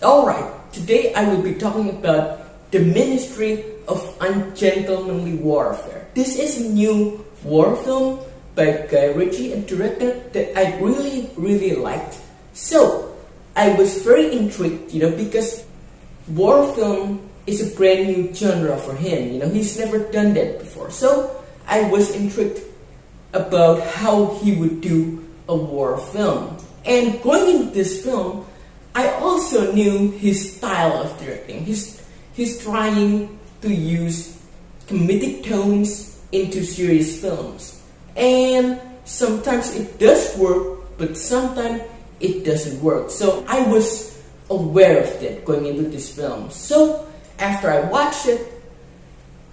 Alright, today I will be talking about the Ministry of Ungentlemanly Warfare. This is a new war film by Guy Ritchie, a director that I really liked. So, I was very intrigued, because war film is a brand new genre for him. He's never done that before. So, I was intrigued about how he would do a war film. And going into this film, I also knew his style of directing. He's trying to use comedic tones into serious films. And sometimes it does work, but sometimes it doesn't work. So I was aware of that going into this film. So after I watched it,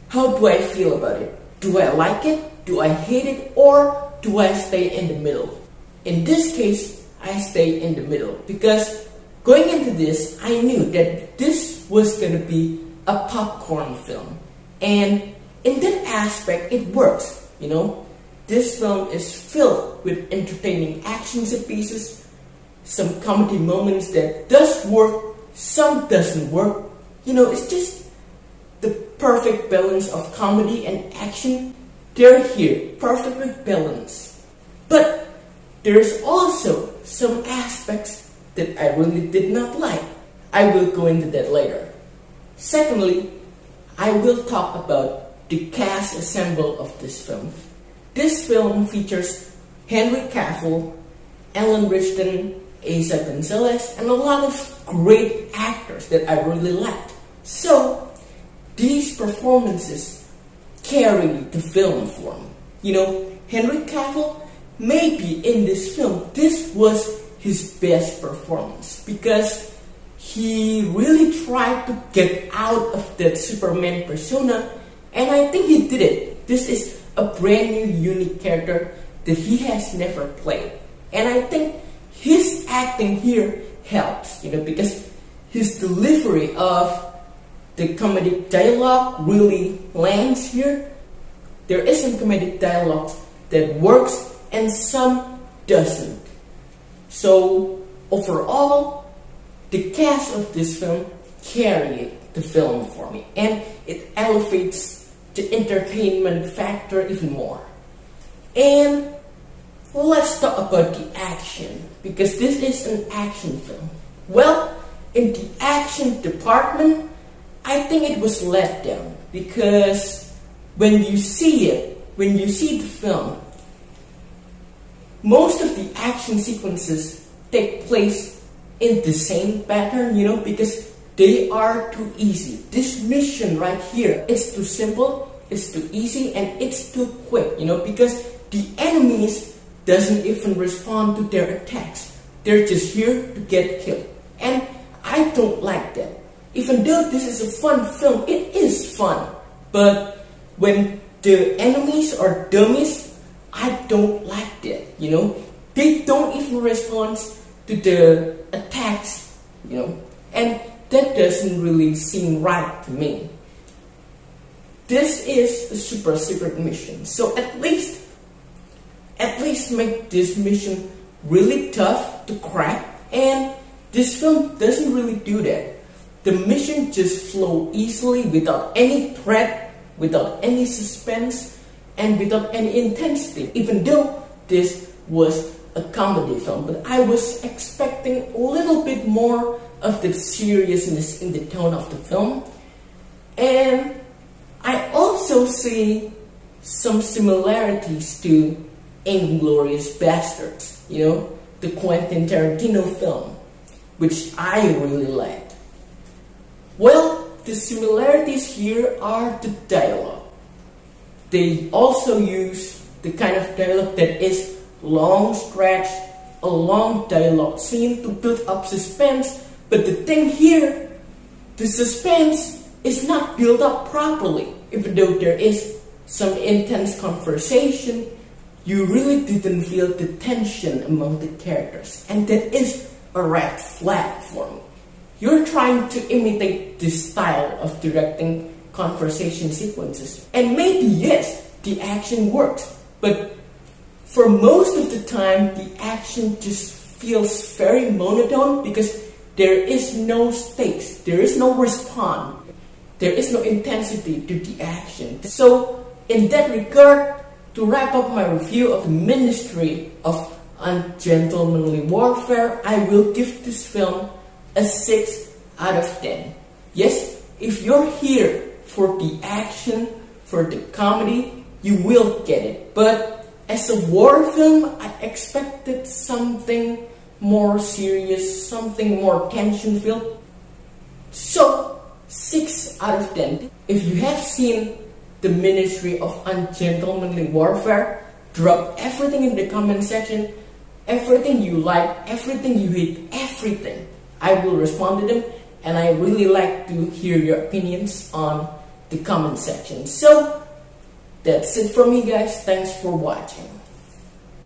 how do I feel about it? Do I like it? Do I hate it? Or do I stay in the middle? In this case, I stay in the middle because going into this, I knew that this was going to be a popcorn film. And in that aspect, it works, This film is filled with entertaining action set pieces, some comedy moments that does work, some doesn't work. It's just the perfect balance of comedy and action. They're here, perfectly balanced. But there's also some aspects that I really did not like. I will go into that later. Secondly, I will talk about the cast ensemble of this film. This film features Henry Cavill, Ritchson, Eiza, González, and a lot of great actors that I really liked. So, these performances carry the film for me. Henry Cavill, maybe in this film, this was his best performance because he really tried to get out of that Superman persona, and I think he did it. This is a brand new, unique character that he has never played, and I think his acting here helps, because his delivery of the comedic dialogue really lands here. There is some comedic dialogue that works and some doesn't. So overall, the cast of this film carried the film for me, and it elevates the entertainment factor even more. And let's talk about the action, because this is an action film. Well, in the action department, I think it was let down, because when you see the film, most of the action sequences take place in the same pattern, because they are too easy. This mission right here is too simple, it's too easy, and it's too quick, because the enemies doesn't even respond to their attacks. They're just here to get killed. And I don't like that. Even though this is a fun film, it is fun. But when the enemies are dummies, I don't like that, They don't even respond to the attacks, And that doesn't really seem right to me. This is a super secret mission. So at least make this mission really tough to crack. And this film doesn't really do that. The mission just flow easily without any threat, without any suspense, and without any intensity, even though this was a comedy film. But I was expecting a little bit more of the seriousness in the tone of the film. And I also see some similarities to Inglourious Basterds, the Quentin Tarantino film, which I really liked. Well, the similarities here are the dialogue. They also use the kind of dialogue that is long stretch, a long dialogue scene to build up suspense. But the thing here, the suspense is not built up properly. Even though there is some intense conversation, you really didn't feel the tension among the characters. And that is a red flag for me. You're trying to imitate this style of directing conversation sequences. And maybe, yes, the action works. But for most of the time, the action just feels very monotone because there is no stakes, there is no response, there is no intensity to the action. So in that regard, to wrap up my review of the Ministry of Ungentlemanly Warfare, I will give this film a 6 out of 10. Yes, if you're here for the action, for the comedy, you will get it. But as a war film, I expected something more serious, something more tension-filled. So, 6 out of 10. If you have seen the Ministry of Ungentlemanly Warfare, drop everything in the comment section. Everything you like, everything you hate, everything. I will respond to them, and I really like to hear your opinions on the comment section. So, that's it from me, guys. Thanks for watching.